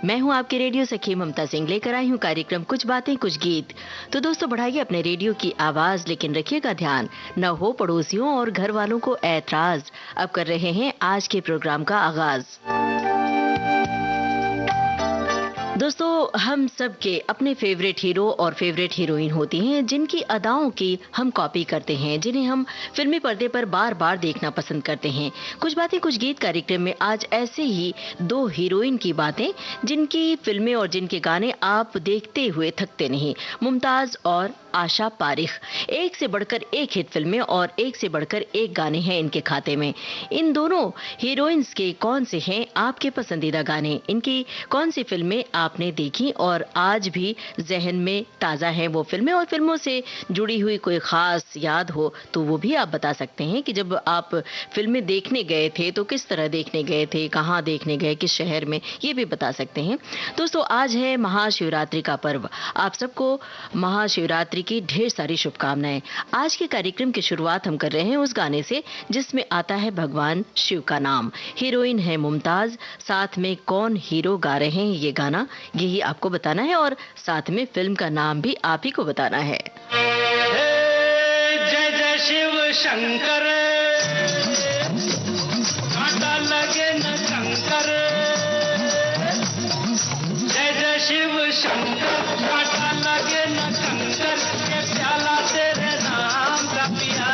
मैं हूं आपके रेडियो सखी ममता सिंह, लेकर आई हूं कार्यक्रम कुछ बातें कुछ गीत। तो दोस्तों, बढ़ाइए अपने रेडियो की आवाज, लेकिन रखिएगा ध्यान न हो पड़ोसियों और घर वालों को ऐतराज। अब कर रहे हैं आज के प्रोग्राम का आगाज। दोस्तों, हम सब के अपने फेवरेट हीरो और फेवरेट हीरोइन होती हैं, जिनकी अदाओं की हम कॉपी करते हैं, जिन्हें हम फिल्मी पर्दे पर बार बार देखना पसंद करते हैं। कुछ बातें कुछ गीत कार्यक्रम में आज ऐसे ही दो हीरोइन की बातें, जिनकी फिल्में और जिनके गाने आप देखते हुए थकते नहीं। मुमताज और आशा पारिख, एक से बढ़कर एक हिट फिल्में और एक से बढ़कर एक गाने हैं इनके खाते में। इन दोनों हीरोइंस के कौन से हैं आपके पसंदीदा गाने, इनकी कौन सी फिल्में आपने देखी और आज भी जहन में ताज़ा हैं वो फिल्में, और फिल्मों से जुड़ी हुई कोई खास याद हो तो वो भी आप बता सकते हैं कि जब आप फिल्में देखने गए थे तो किस तरह देखने गए थे, कहाँ देखने गए, किस शहर में, ये भी बता सकते हैं। दोस्तों, आज है महाशिवरात्रि का पर्व। आप सबको महाशिवरात्रि की ढेर सारी शुभकामनाएं। आज के कार्यक्रम की शुरुआत हम कर रहे हैं उस गाने से जिसमें आता है भगवान शिव का नाम। हीरोइन है मुमताज, साथ में कौन हीरो गा रहे हैं ये गाना, यही आपको बताना है, और साथ में फिल्म का नाम भी आप ही को बताना है। जय जय शिव शंकर, कांटा लगे न कंकर। जय जय शिव शंकर, कांटा लगे न कंकर। ये प्याला तेरे नाम का पिया।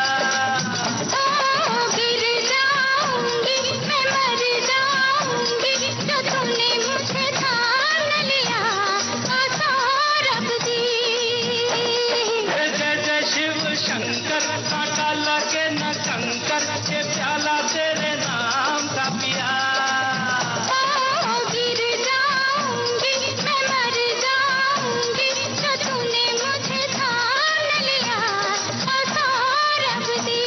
गिर जाऊंगी, मैं मर जाऊंगी, जो तूने मुझे थाम लिया, रख दी। जय जय शिव शंकर, कांटा लगे न कंकर। ये प्याला तेरे नाम का पिया। गिर जाऊंगी, मैं मर जाऊंगी, जो तूने मुझे थाम लिया, रख दी।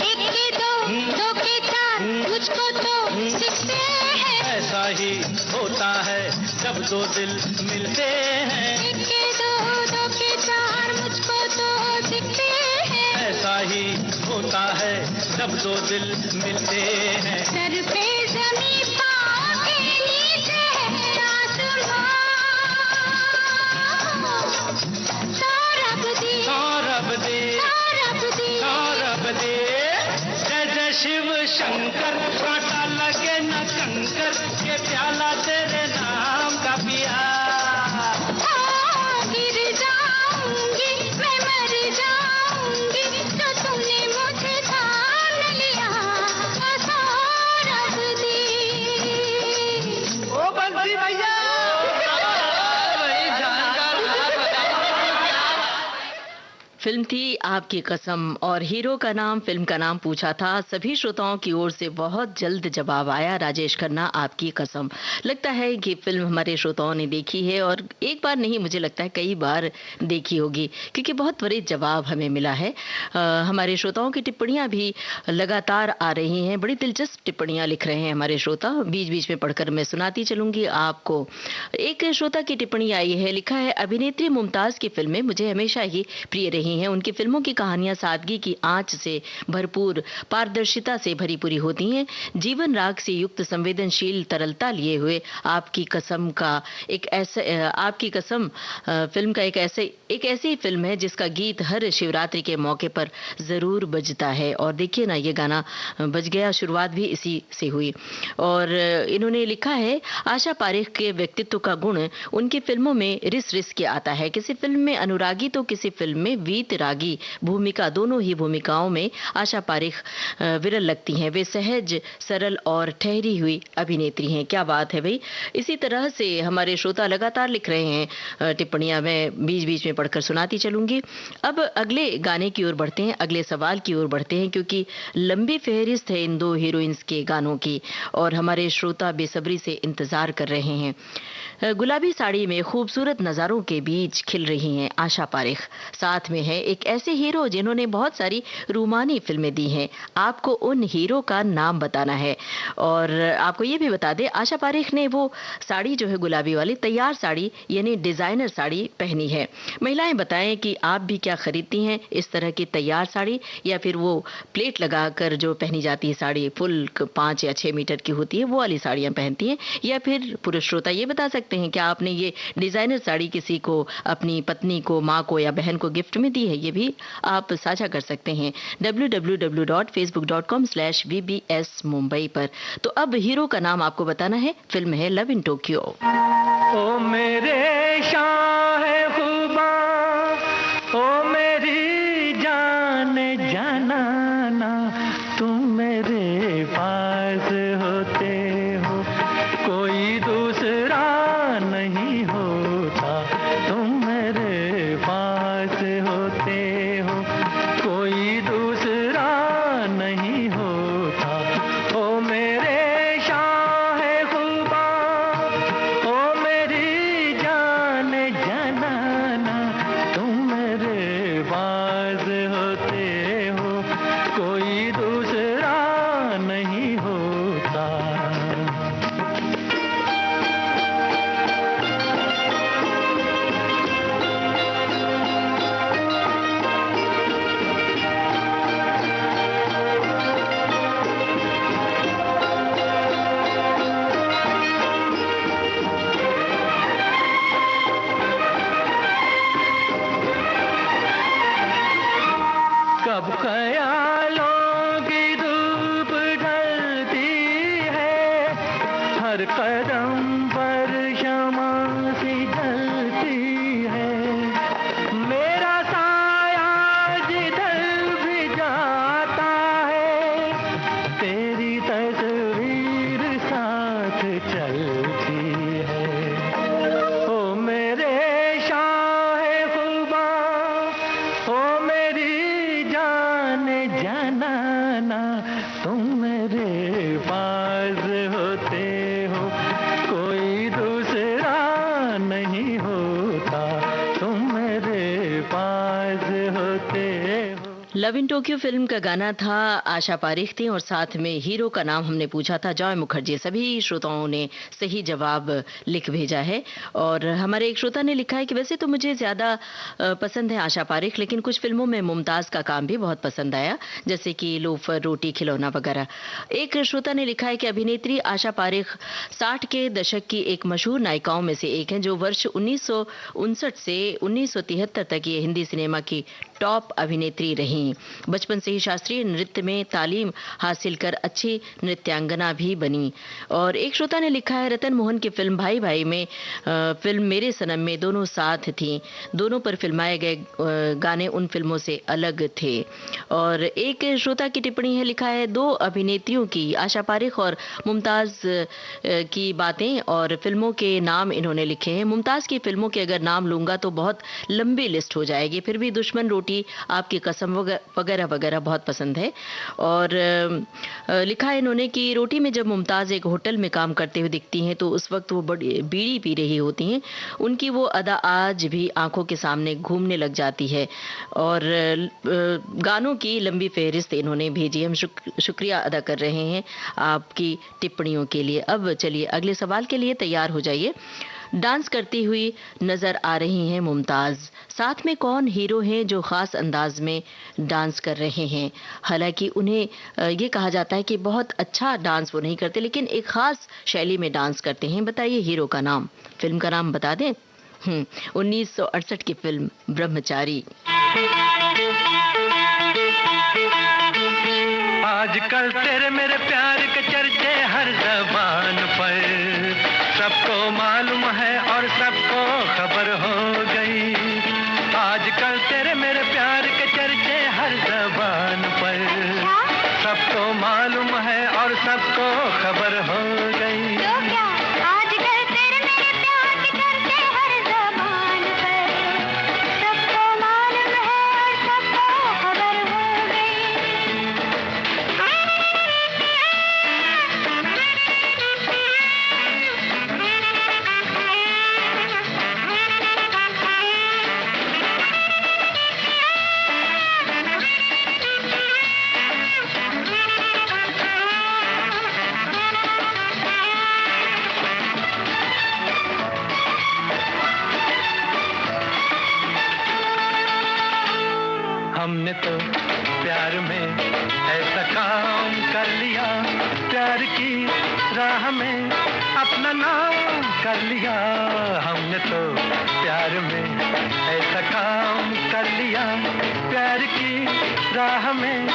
एक के दो, दो के चार, मुझको तो दिखते हैं। ऐसा ही होता है जब दो दिल मिलते हैं। एक के दो, दो के चार, मुझको तो दिखते हैं। ऐसा ही होता है जब दो दिल मिलते हैं। सर पे ज़मीं, पाँव के नीचे है आसमां। रब दी, सौरभ दे, रब दी। सौरभ दे। जय जय शिव शंकर, कांटा लगे न कंकर। ये प्याला तेरे नाम का पिया। गिर जाऊंगी, मैं मर जाऊंगी, जो तूने मुझे थाम लिया, रख दी। ओ बंसी भैया, फिल्म थी आपकी कसम और हीरो का नाम, फिल्म का नाम पूछा था। सभी श्रोताओं की ओर से बहुत जल्द जवाब आया, राजेश खन्ना आपकी कसम। लगता है कि फिल्म हमारे श्रोताओं ने देखी है, और एक बार नहीं, मुझे लगता है कई बार देखी होगी, क्योंकि बहुत त्वरित जवाब हमें मिला है। हमारे श्रोताओं की टिप्पणियां भी लगातार आ रही हैं, बड़ी दिलचस्प टिप्पणियां लिख रहे हैं हमारे श्रोता, बीच बीच में पढ़कर मैं सुनाती चलूंगी आपको। एक श्रोता की टिप्पणी आई है, लिखा है, अभिनेत्री मुमताज की फिल्में मुझे हमेशा ही प्रिय रही हैं। उनकी फिल्मों की कहानियां सादगी की आंच से भरपूर, पारदर्शिता से भरी पूरी होती हैं। जीवन राग से युक्त संवेदनशील तरलता लिए हुए आपकी कसम का एक ऐसा आपकी कसम फिल्म का एक ऐसी फिल्म है जिसका गीत हर शिवरात्रि के मौके पर जरूर बजता है। और देखिए ना, ये गाना बज गया, शुरुआत भी इसी से हुई। और इन्होंने लिखा है, आशा पारेख के व्यक्तित्व का गुण उनकी फिल्मों में रिस रिस के आता है। किसी फिल्म में अनुरागी तो किसी फिल्म में वीत गीत रागी भूमिका, दोनों ही भूमिकाओं में आशा पारेख विरल लगती हैं। वे सहज, सरल और ठहरी हुई अभिनेत्री हैं। क्या बात है भाई। इसी तरह से हमारे श्रोता लगातार लिख रहे हैं टिप्पणियां, मैं बीच बीच में पढ़कर सुनाती चलूंगी। अब अगले गाने की ओर बढ़ते हैं, अगले सवाल की ओर बढ़ते हैं, क्योंकि लंबी फहरिस्त है इन दो हीरोइंस के गानों की और हमारे श्रोता बेसब्री से इंतजार कर रहे हैं। गुलाबी साड़ी में खूबसूरत नज़ारों के बीच खिल रही हैं आशा पारेख। साथ में है एक ऐसे हीरो जिन्होंने बहुत सारी रूमानी फिल्में दी हैं। आपको उन हीरो का नाम बताना है और आपको ये भी बता दें, आशा पारेख ने वो साड़ी जो है गुलाबी वाली तैयार साड़ी यानी डिज़ाइनर साड़ी पहनी है। महिलाएं बताएं कि आप भी क्या खरीदती हैं, इस तरह की तैयार साड़ी या फिर वो प्लेट लगाकर जो पहनी जाती है साड़ी, फुल 5 या 6 मीटर की होती है, वो वाली साड़ियाँ पहनती हैं, या फिर पुरुष श्रोता ये बता सकते हैं क्या आपने ये डिजाइनर साड़ी किसी को, अपनी पत्नी को, माँ को या बहन को गिफ्ट में दी है? ये भी आप साझा कर सकते हैं www.facebook.com/vbs मुंबई पर। तो अब हीरो का नाम आपको बताना है, फिल्म है लव इन टोक्यो। ओ मेरे शाह खुबा, ओ मेरी जान जनाना, तुम मेरे पास होते हो कोई दूसरा नहीं होता, तुम मेरे पास होते हो कोई दूसरा नहीं होता। ओ मेरे शाह खुबा, ओ मेरी जान जनाना, तुम मेरे पास होते हो कोई दूसरा नहीं होता। कब ख्यालों की धूप ढलती है, हर कदम पर शमा सी जलती है, मेरा साया जिधर भी जाता है, तेरी तस्वीर साथ चलती है। ओ मेरे शाह खुबा, ओ मेरी जान जनाना, तुम मेरे पास होते हो कोई दूसरा नहीं होता, तुम मेरे पास होते हो। लव इन टोक्यो फिल्म का गाना था, आशा पारेख थी और साथ में हीरो का नाम हमने पूछा था जॉय मुखर्जी। सभी श्रोताओं ने सही जवाब लिख भेजा है और हमारे एक श्रोता ने लिखा है कि वैसे तो मुझे ज़्यादा पसंद है आशा पारेख, लेकिन कुछ फिल्मों में मुमताज़ का काम भी बहुत पसंद आया, जैसे कि लोफर, रोटी, खिलौना वगैरह। एक श्रोता ने लिखा है कि अभिनेत्री आशा पारेख 60 के दशक की एक मशहूर नायिकाओं में से एक हैं, जो वर्ष 1959 से 1973 तक ये हिंदी सिनेमा की टॉप अभिनेत्री रहीं। बचपन से ही शास्त्रीय नृत्य में तालीम हासिल कर अच्छी नृत्यांगना भी बनी। और एक श्रोता ने लिखा है रतन मोहन की फिल्म भाई भाई में फिल्म मेरे सनम में दोनों साथ थीं, दोनों पर फिल्माए गए गाने उन फिल्मों से अलग थे। और एक श्रोता की टिप्पणी है, लिखा है दो अभिनेत्रियों की, आशा पारेख और मुमताज़ की बातें और फिल्मों के नाम इन्होंने लिखे हैं। मुमताज़ की फिल्मों के अगर नाम लूंगा तो बहुत लंबी लिस्ट हो जाएगी, फिर भी दुश्मन, रोटी, आपकी कसम वगैरह वगैरह बहुत पसंद है। और लिखा है इन्होंने कि रोटी में जब मुमताज़ एक होटल में काम करते हुए दिखती हैं तो उस वक्त वो बड़ी बीड़ी पी रही होती हैं, उनकी वो अदा आज भी आंखों के सामने घूमने लग जाती है। और गानों की लंबी फहरिस्त इन्होंने भेजी। हम शुक्रिया अदा कर रहे हैं आपकी टिप्पणियों के लिए। अब चलिए अगले सवाल के लिए तैयार हो जाइए। डांस करती हुई नजर आ रही हैं मुमताज़, साथ में कौन हीरो हैं जो ख़ास अंदाज में डांस कर रहे हैं? हालांकि उन्हें ये कहा जाता है कि बहुत अच्छा डांस वो नहीं करते, लेकिन एक ख़ास शैली में डांस करते हैं। बताइए हीरो का नाम, फिल्म का नाम बता दें। 1968 की फिल्म ब्रह्मचारी। आजकल तेरे मेरे प्यार के चर्चे हर ज़बान पर, सबको मालूम है और सबको खबर हो गई। आजकल तेरे मेरे प्यार सबको मालूम है और सबको खबर हो गई। तो क्या आजकल तेरे मेरे प्यार की चर्चे हर ज़बान पर, सबको मालूम है और सबको खबर हो हमने तो प्यार में ऐसा काम कर लिया, प्यार की राह में अपना नाम कर लिया। हमने तो प्यार में ऐसा काम कर लिया, प्यार की राह में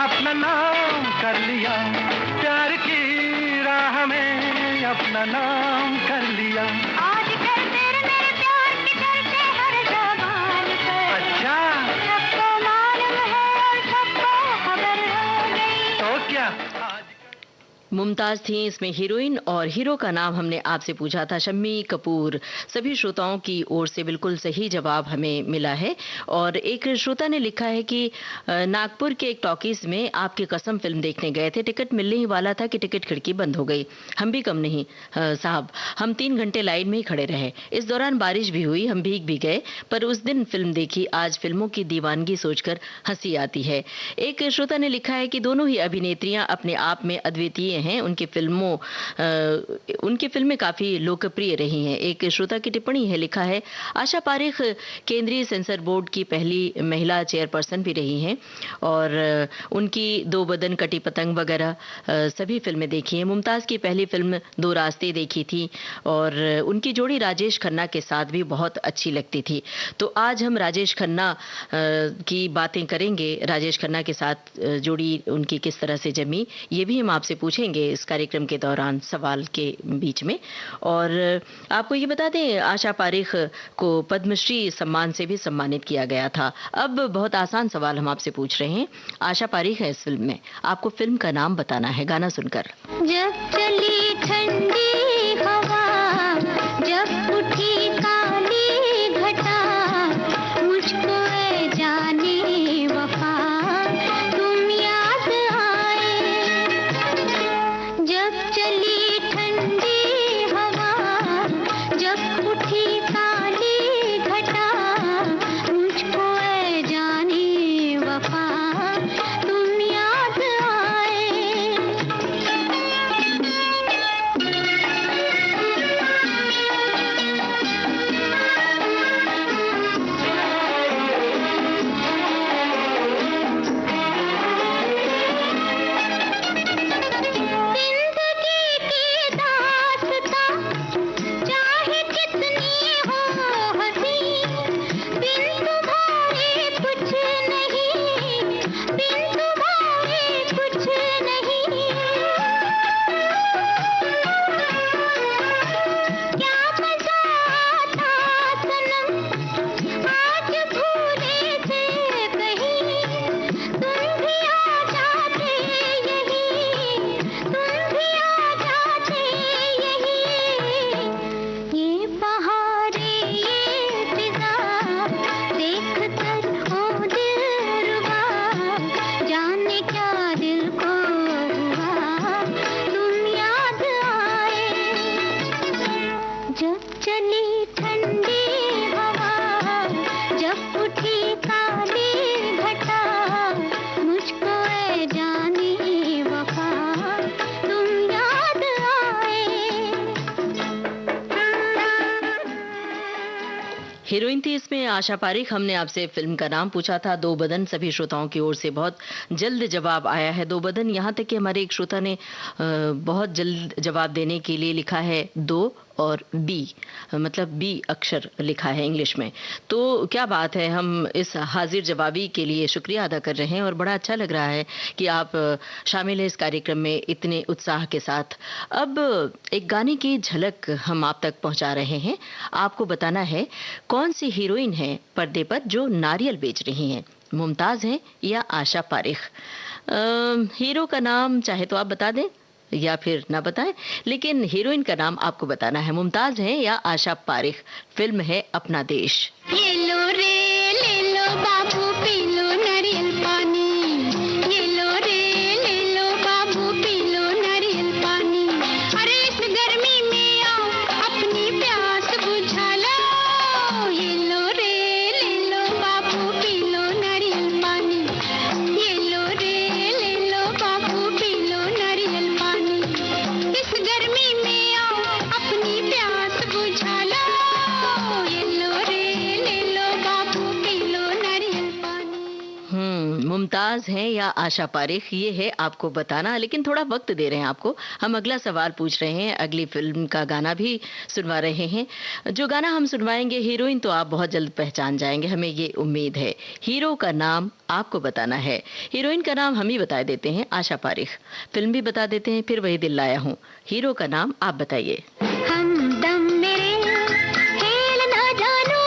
अपना नाम कर लिया, प्यार की राह में अपना नाम कर लिया। आजकल तेरे मेरे प्यार की चर्चे हर ज़बान पर, अच्छा सबको मालूम है और सबको खबर हो गई। तो क्या मुमताज थी इसमें हीरोइन, और हीरो का नाम हमने आपसे पूछा था शम्मी कपूर। सभी श्रोताओं की ओर से बिल्कुल सही जवाब हमें मिला है। और एक श्रोता ने लिखा है कि नागपुर के एक टॉकीज में आपकी कसम फिल्म देखने गए थे, टिकट मिलने ही वाला था कि टिकट खिड़की बंद हो गई। हम भी कम नहीं साहब, हम 3 घंटे लाइन में ही खड़े रहे। इस दौरान बारिश भी हुई, हम भीग भी गए, पर उस दिन फिल्म देखी। आज फिल्मों की दीवानगी सोचकर हंसी आती है। एक श्रोता ने लिखा है कि दोनों ही अभिनेत्रियां अपने आप में अद्वितीय हैं, उनकी फिल्में काफी लोकप्रिय रही हैं। एक श्रोता की टिप्पणी है, लिखा है आशा पारेख केंद्रीय सेंसर बोर्ड की पहली महिला चेयरपर्सन भी रही हैं, और उनकी दो बदन, कटी पतंग वगैरह सभी फिल्में देखी हैं। मुमताज की पहली फिल्म दो रास्ते देखी थी, और उनकी जोड़ी राजेश खन्ना के साथ भी बहुत अच्छी लगती थी। तो आज हम राजेश खन्ना की बातें करेंगे, राजेश खन्ना के साथ जोड़ी उनकी किस तरह से जमी, ये भी हम आपसे पूछेंगे इस कार्यक्रम के दौरान सवाल के बीच में। और आपको ये बता दें, आशा पारेख को पद्मश्री सम्मान से भी सम्मानित किया गया था। अब बहुत आसान सवाल हम आपसे पूछ रहे हैं। आशा पारेख है इस फिल्म में, आपको फिल्म का नाम बताना है गाना सुनकर। जब चली ठंडी हवा, जब उठी काली घटा, मुझको ऐ जाने वफा तुम याद आए। जब चली ठंडी हवा, जब उठी काली घटा, मुझको ऐ जाने वफा तुम याद आए। हीरोइन थी इसमें आशा पारेख। हमने आपसे फिल्म का नाम पूछा था, दो बदन। सभी श्रोताओं की ओर से बहुत जल्द जवाब आया है, दो बदन। यहाँ तक कि हमारे एक श्रोता ने बहुत जल्द जवाब देने के लिए लिखा है दो और बी, मतलब बी अक्षर लिखा है इंग्लिश में। तो क्या बात है, हम इस हाजिर जवाबी के लिए शुक्रिया अदा कर रहे हैं और बड़ा अच्छा लग रहा है कि आप शामिल हैं इस कार्यक्रम में इतने उत्साह के साथ। अब एक गाने की झलक हम आप तक पहुंचा रहे हैं। आपको बताना है कौन सी हीरोइन है पर्दे पर जो नारियल बेच रही हैं, मुमताज हैं या आशा पारेख। हीरो का नाम चाहे तो आप बता दें या फिर ना बताएं, लेकिन हीरोइन का नाम आपको बताना है। मुमताज है या आशा पारिख? फिल्म है अपना देश। ये लो रे ले लो बाबू पी लो नारियल पानी, ये लो रे ले लो बाबू पी लो नारियल पानी। अरे इस गर्मी में आओ अपनी प्यास बुझा लो, ये लो रे ले लो बाबू पी लो नारियल पानी, ये लो रे ले लो बाबू पी लो नारियल पानी। इस गर्मी में आओ अपनी प्यास बुझा लो, ये लो रे ले लो बाबू पी लो नारियल पानी। मुमताज है या आशा पारिख, ये है आपको बताना, लेकिन थोड़ा वक्त दे रहे हैं आपको। हम अगला सवाल पूछ रहे हैं, अगली फिल्म का गाना भी सुनवा रहे हैं। जो गाना हम सुनवाएंगे, हीरोइन तो आप बहुत जल्द पहचान जाएंगे, हमें ये उम्मीद है। हीरो का नाम आपको बताना है। हीरोइन का नाम हम ही बता देते हैं, आशा पारिख। फिल्म भी बता देते हैं, फिर वही दिल लाया हूँ। हीरो का नाम आप बताइए। हमदम मेरे खेल ना जानो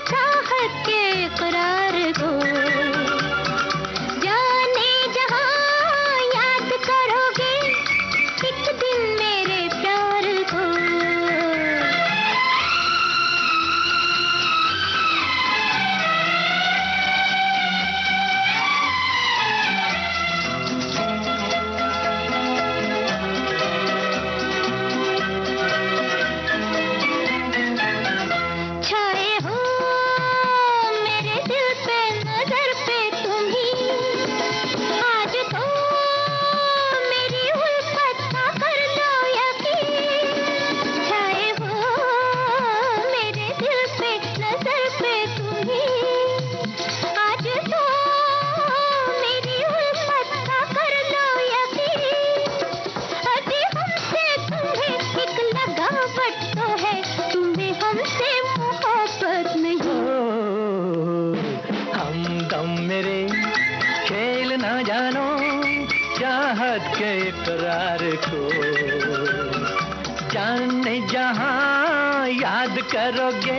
चाहत के इकरार को, जाने जहां याद करोगे एक दिन मेरे प्यार को। छाए हो मेरे दिल पे नजर पे तुम ही, आज तो मेरी उल्फत का कर लो यकीन। छाए हो मेरे दिल पे नजर पे तुम ही, आज तो मेरी उल्फत का कर लो यकीन। अभी हमसे तुम्हें एक लगावट तो है, तुम्हें हमसे मोहब्बत नहीं। हमदम मेरे खेल ना जानो चाहत के इकरार को, जाने जहां याद करोगे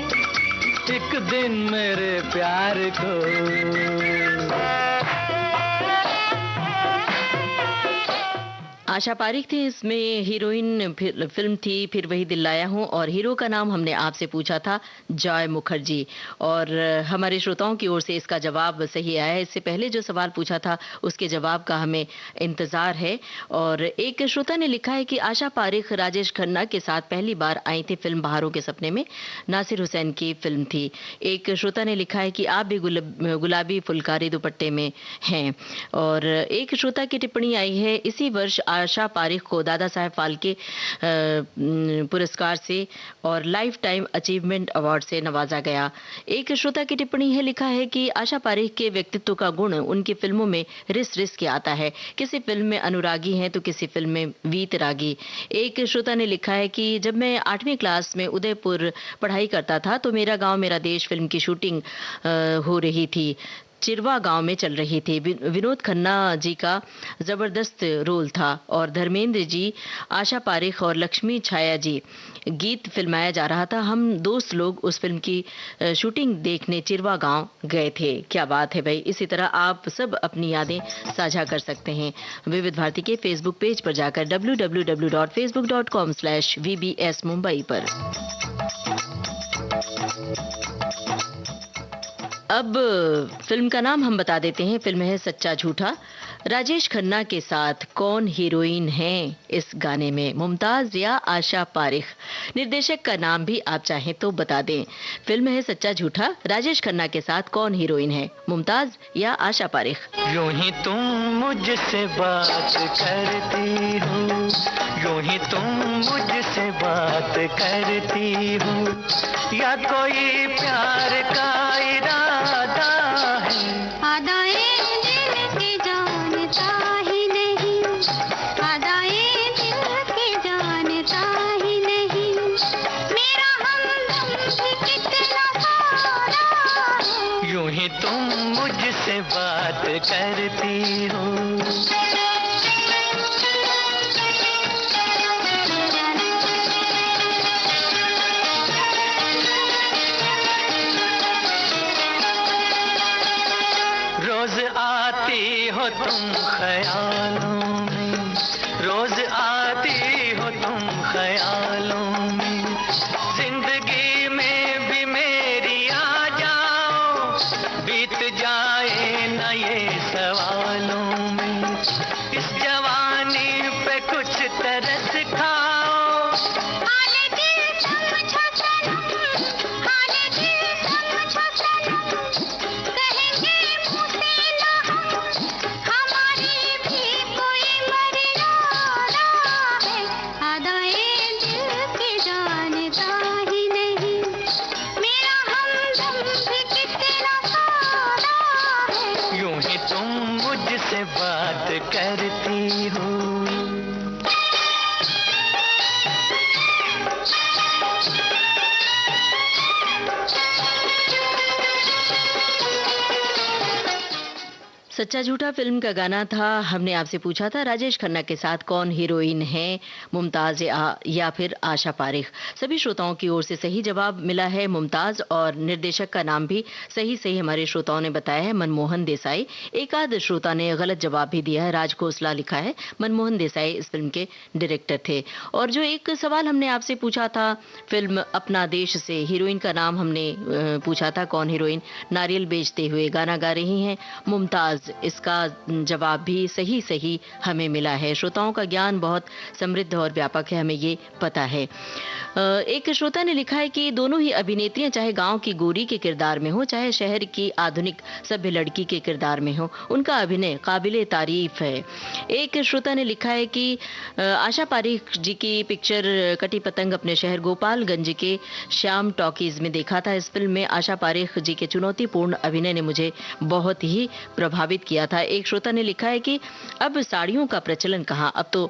एक दिन मेरे प्यार को। आशा पारिख थी इसमें हीरोइन, फिल्म थी फिर वही दिल लाया हूँ, और हीरो का नाम हमने आपसे पूछा था जॉय मुखर्जी, और हमारे श्रोताओं की ओर से इसका जवाब सही आया है। इससे पहले जो सवाल पूछा था उसके जवाब का हमें इंतज़ार है। और एक श्रोता ने लिखा है कि आशा पारिख राजेश खन्ना के साथ पहली बार आई थी फिल्म बहारों के सपने में, नासिर हुसैन की फिल्म थी। एक श्रोता ने लिखा है कि आप भी गुलाबी फुलकारी दुपट्टे में हैं। और एक श्रोता की टिप्पणी आई है, इसी वर्ष आशा पारिख को दादा साहेब फाल्के पुरस्कार से और लाइफ टाइम अचीवमेंट अवार्ड से नवाजा गया। एक श्रोता की टिप्पणी है, लिखा है कि आशा पारिख के व्यक्तित्व का गुण उनकी फिल्मों में रिस रिस के आता है, किसी फिल्म में अनुरागी हैं तो किसी फिल्म में वीतरागी। एक श्रोता ने लिखा है कि जब मैं 8वीं क्लास में उदयपुर पढ़ाई करता था तो मेरा गांव मेरा देश फिल्म की शूटिंग हो रही थी, चिरवा गांव में चल रही थी। विनोद खन्ना जी का ज़बरदस्त रोल था और धर्मेंद्र जी, आशा पारिख और लक्ष्मी छाया जी गीत फिल्माया जा रहा था। हम दोस्त लोग उस फिल्म की शूटिंग देखने चिरवा गांव गए थे। क्या बात है भाई। इसी तरह आप सब अपनी यादें साझा कर सकते हैं विविध भारती के फेसबुक पेज पर जाकर www.facebook.com/vbs मुंबई पर। अब फिल्म का नाम हम बता देते हैं। फिल्म है सच्चा झूठा। राजेश खन्ना के साथ कौन हीरोइन है इस गाने में, मुमताज या आशा पारिख? निर्देशक का नाम भी आप चाहें तो बता दें। फिल्म है सच्चा झूठा। राजेश खन्ना के साथ कौन हीरोइन है, मुमताज या आशा पारिख? यूं ही तुम मुझसे बात करती हो, यूं ही तुम मुझसे बात करती हो, या कोई प्यार का इरादा है? आदाए दिल की जानता ही नहीं, आदाए दिल की जानता ही नहीं, मेरा हमदम भी कितना सारा है। यूं ही तुम मुझसे बात करती हो। कुछ तरस खाओ। हाले दिल समझो सनम, हाले दिल समझो सनम, कहेंगे मुँह से ना हम, हमारी भी कोई मर्यादा है। अदाए दिल की जानता ही नहीं, मेरा हमदम भी कितना सादा है। यूं ही तुम मुझसे बात करती हो। सच्चा झूठा फिल्म का गाना था। हमने आपसे पूछा था राजेश खन्ना के साथ कौन हीरोइन है, मुमताज या फिर आशा पारेख। सभी श्रोताओं की ओर से सही जवाब मिला है मुमताज, और निर्देशक का नाम भी सही सही हमारे श्रोताओं ने बताया है, मनमोहन देसाई। एक आध श्रोता ने गलत जवाब भी दिया है, राज खोसला लिखा है। मनमोहन देसाई इस फिल्म के डायरेक्टर थे। और जो एक सवाल हमने आपसे पूछा था फिल्म अपना देश से, हीरोइन का नाम हमने पूछा था कौन हीरोइन नारियल बेचते हुए गाना गा रही हैं, मुमताज। इसका जवाब भी सही सही हमें मिला है। श्रोताओं का ज्ञान बहुत समृद्ध और व्यापक है, हमें ये पता है। एक श्रोता ने लिखा है कि दोनों ही अभिनेत्रियां चाहे गांव की गोरी के किरदार में हो, चाहे शहर की आधुनिक सभ्य लड़की के किरदार में हो, उनका अभिनय काबिले तारीफ है। एक श्रोता ने लिखा है कि आशा पारेख जी की पिक्चर कटी पतंग अपने शहर गोपालगंज के श्याम टॉकीज में देखा था। इस फिल्म में आशा पारेख जी के चुनौतीपूर्ण अभिनय ने मुझे बहुत ही प्रभावित किया था। एक श्रोता ने लिखा है कि अब साड़ियों का प्रचलन कहाँ, अब तो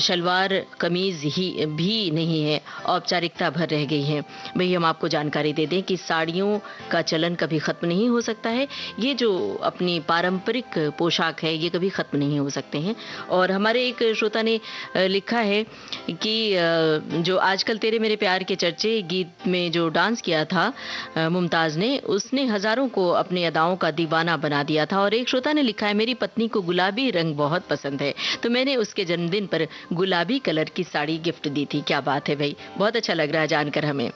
शलवार कमीज ही भी नहीं है, औपचारिकता भर रह गई है। भाई हम आपको जानकारी दे दें कि साड़ियों का चलन कभी खत्म नहीं हो सकता है। ये जो अपनी पारंपरिक पोशाक है ये कभी खत्म नहीं हो सकते हैं। और हमारे एक श्रोता ने लिखा है कि जो आजकल तेरे मेरे प्यार के चर्चे गीत में जो डांस किया था मुमताज ने, उसने हजारों को अपने अदाओं का दीवाना बना दिया था। और एक श्रोता ने लिखा है मेरी पत्नी को गुलाबी रंग बहुत पसंद है, तो मैंने उसके जन्मदिन पर गुलाबी कलर की साड़ी गिफ्ट दी थी। क्या बात है भाई, बहुत अच्छा लग रहा है जानकर हमें।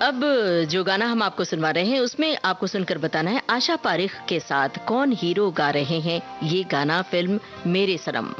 अब जो गाना हम आपको सुनवा रहे हैं उसमें आपको सुनकर बताना है आशा पारेख के साथ कौन हीरो गा रहे हैं ये गाना, फिल्म मेरे सनम।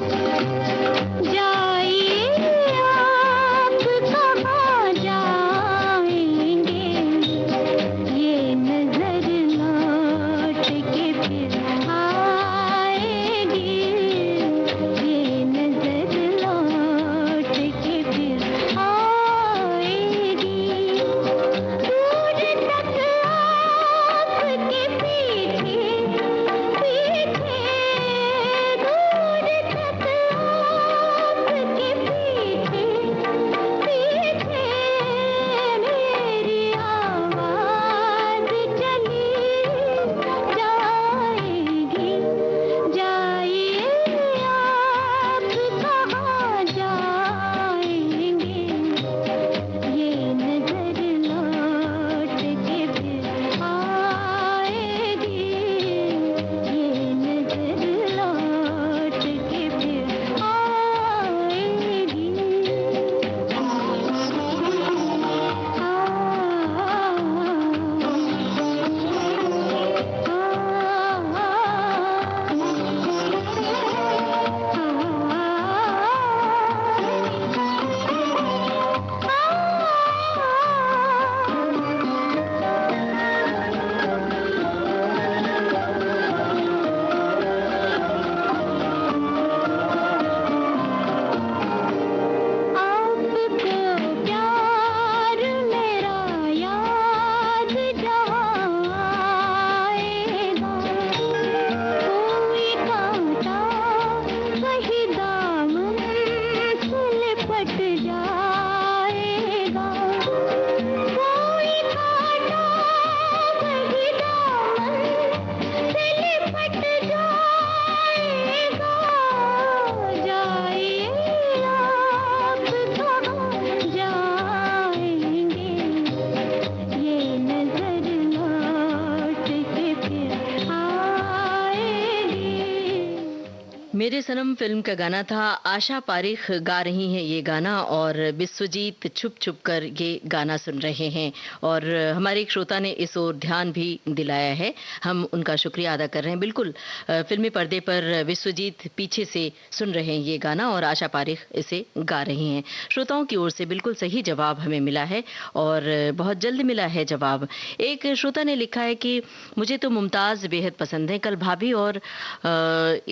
मेरे सनम फिल्म का गाना था। आशा पारिख गा रही हैं ये गाना और विश्वजीत छुप छुप कर ये गाना सुन रहे हैं। और हमारे एक श्रोता ने इस ओर ध्यान भी दिलाया है, हम उनका शुक्रिया अदा कर रहे हैं। बिल्कुल फिल्मी पर्दे पर विश्वजीत पीछे से सुन रहे हैं ये गाना और आशा पारिख इसे गा रही हैं। श्रोताओं की ओर से बिल्कुल सही जवाब हमें मिला है और बहुत जल्द मिला है जवाब। एक श्रोता ने लिखा है कि मुझे तो मुमताज़ बेहद पसंद है। कल भाभी और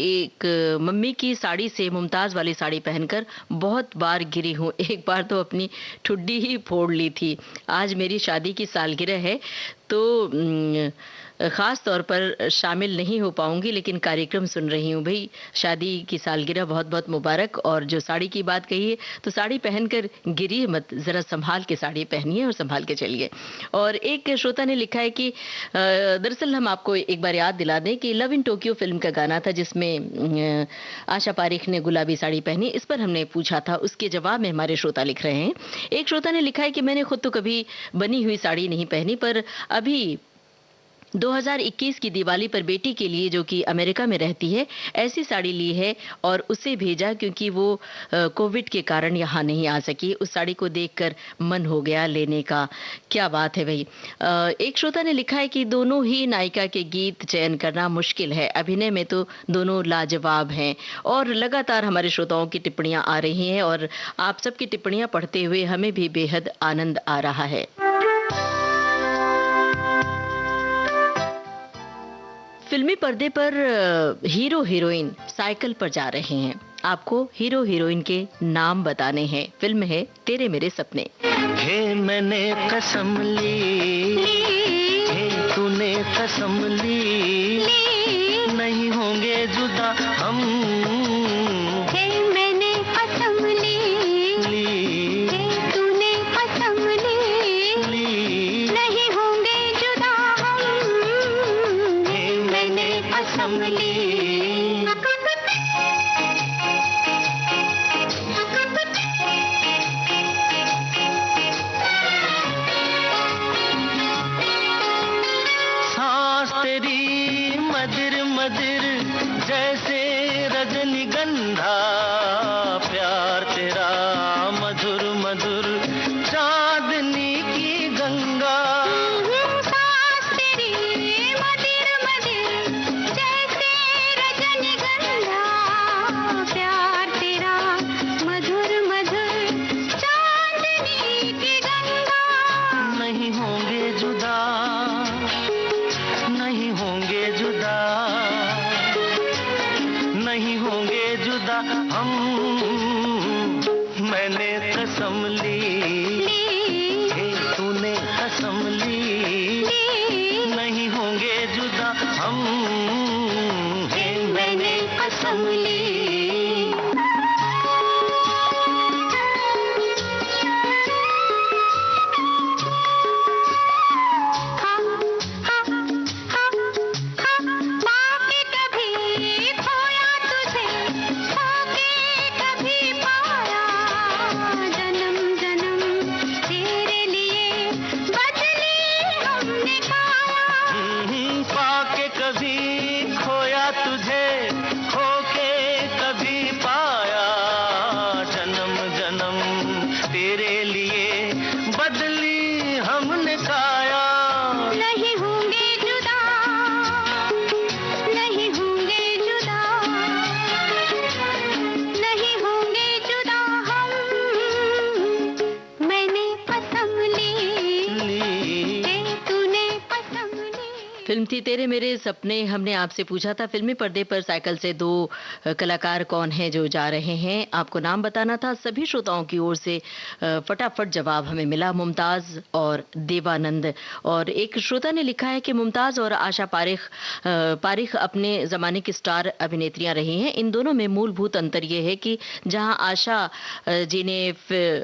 एक मम्मी की साड़ी से मुमताज़ वाली साड़ी पहनकर बहुत बार गिरी हूँ। एक बार तो अपनी ठुड्डी ही फोड़ ली थी। आज मेरी शादी की सालगिरह है तो ख़ास तौर पर शामिल नहीं हो पाऊंगी, लेकिन कार्यक्रम सुन रही हूँ। भाई शादी की सालगिरह बहुत बहुत मुबारक। और जो साड़ी की बात कही है तो साड़ी पहनकर गिरिए मत, ज़रा संभाल के साड़ी पहनिए और संभाल के चलिए। और एक श्रोता ने लिखा है कि दरअसल हम आपको एक बार याद दिला दें कि लव इन टोक्यो फिल्म का गाना था जिसमें आशा पारिख ने गुलाबी साड़ी पहनी। इस पर हमने पूछा था, उसके जवाब में हमारे श्रोता लिख रहे हैं। एक श्रोता ने लिखा है कि मैंने खुद तो कभी बनी हुई साड़ी नहीं पहनी, पर अभी 2021 की दिवाली पर बेटी के लिए, जो कि अमेरिका में रहती है, ऐसी साड़ी ली है और उसे भेजा क्योंकि वो कोविड के कारण यहाँ नहीं आ सकी। उस साड़ी को देखकर मन हो गया लेने का। क्या बात है भाई। एक श्रोता ने लिखा है कि दोनों ही नायिका के गीत चयन करना मुश्किल है, अभिनय में तो दोनों लाजवाब हैं। और लगातार हमारे श्रोताओं की टिप्पणियां आ रही हैं और आप सबकी टिप्पणियां पढ़ते हुए हमें भी बेहद आनंद आ रहा है। फिल्मी पर्दे पर हीरो हीरोइन साइकिल पर जा रहे हैं। आपको हीरो हीरोइन के नाम बताने हैं। फिल्म है तेरे मेरे सपने। हे मैंने कसम ली, हे तूने कसम ली, नहीं होंगे जुदा हम। हे मैंने कसम ली, हे तूने कसम ली, नहीं होंगे जुदा हम। हे मैंने कसम ली। सांस तेरी मदिर मदिर जैसे रजनीगंधा, प्यार तेरा मधुर मधुर चांदनी की गंगा। सांस तेरी मदिर मदिर जैसे रजनीगंधा, प्यार तेरा मधुर मधुर चांदनी की गंगा। नहीं होंगे जुदा, नहीं होंगे जुदा, नहीं होंगे जुदा हम। मैंने कसम ली, हे तूने कसम ली, नहीं होंगे जुदा हम। हे मैंने कसम ली। पाके कभी खोया तुझे, पाके कभी पाया, जन्म जन्म तेरे लिए बदली हमने काया। पाके कभी खोया तुझे, खोके कभी पाया, जन्म जन्म तेरे लिए बदली हमने काया। नहीं होंगे जुदा, नहीं होंगे जुदा, नहीं होंगे जुदा हम। मैंने कसम ली, हे तूने कसम ली। फिल्म थी तेरे मेरे सपने। हमने आपसे पूछा था फिल्मी पर्दे पर साइकिल से दो कलाकार कौन हैं जो जा रहे हैं, आपको नाम बताना था। सभी श्रोताओं की ओर से फटाफट जवाब हमें मिला, मुमताज़ और देवानंद। और एक श्रोता ने लिखा है कि मुमताज़ और आशा पारिख अपने ज़माने की स्टार अभिनेत्रियां रही हैं। इन दोनों में मूलभूत अंतर यह है कि जहां आशा जी ने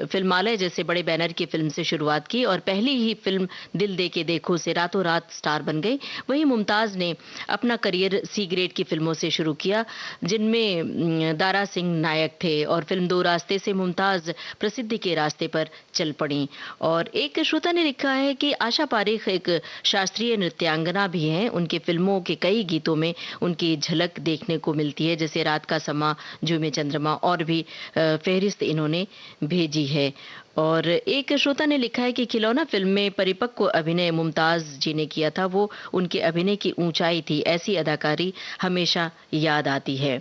फिल्मालय जैसे बड़े बैनर की फिल्म से शुरुआत की और पहली ही फिल्म दिल दे के देखो से रातों रात स्टार बन गई, वहीं वहीं मुमताज़ ने अपना करियर सी ग्रेड की फिल्मों से शुरू किया, जिनमें दारा सिंह नायक थे, और फिल्म दो रास्ते से मुमताज़ प्रसिद्धि के रास्ते पर चल पड़ी। और एक श्रोता ने लिखा है कि आशा पारेख एक शास्त्रीय नृत्यांगना भी हैं। उनके फिल्मों के कई गीतों में उनकी झलक देखने को मिलती है, जैसे रात का समा, झूमे चंद्रमा, और भी फहरिस्त इन्होंने भेजी है। और एक श्रोता ने लिखा है कि खिलौना फिल्म में परिपक्व अभिनय मुमताज जी ने किया था, वो उनके अभिनय की ऊंचाई थी, ऐसी अदाकारी हमेशा याद आती है।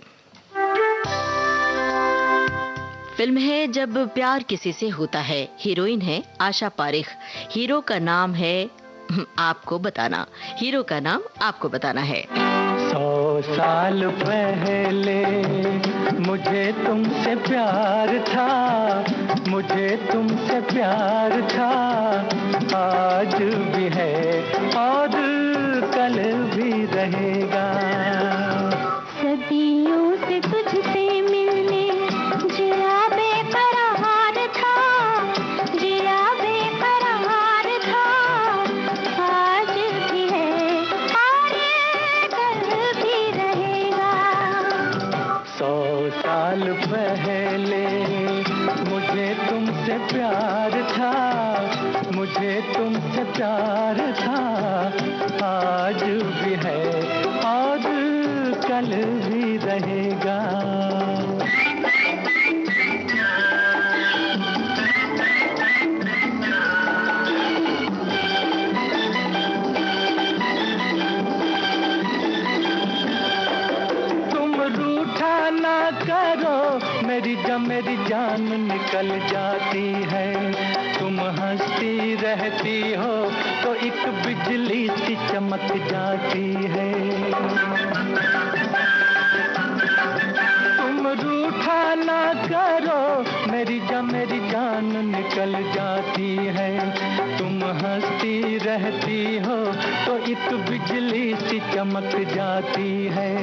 फिल्म है जब प्यार किसी से होता है, हीरोइन है आशा पारेख, हीरो का नाम है आपको बताना, हीरो का नाम आपको बताना है। 100 साल पहले मुझे तुमसे प्यार था, मुझे तुमसे प्यार था, आज भी है और कल भी रहेगा। सदियों से तुझसे मिलने जिया बेकरार था, जिया बेकरार था, आज भी है और कल भी रहेगा। 100 साल पहले मुझे तुमसे प्यार था, मुझे तुमसे प्यार था, आज भी है और कल भी रहेगा। तुम रूठा ना करो, मेरी जान निकल जाती है, तुम हंसती रहती हो तो एक बिजली सी चमक जाती है। तुम रूठा ना करो, मेरी जान निकल जाती है, तुम हंसती रहती हो तो एक बिजली सी चमक जाती है।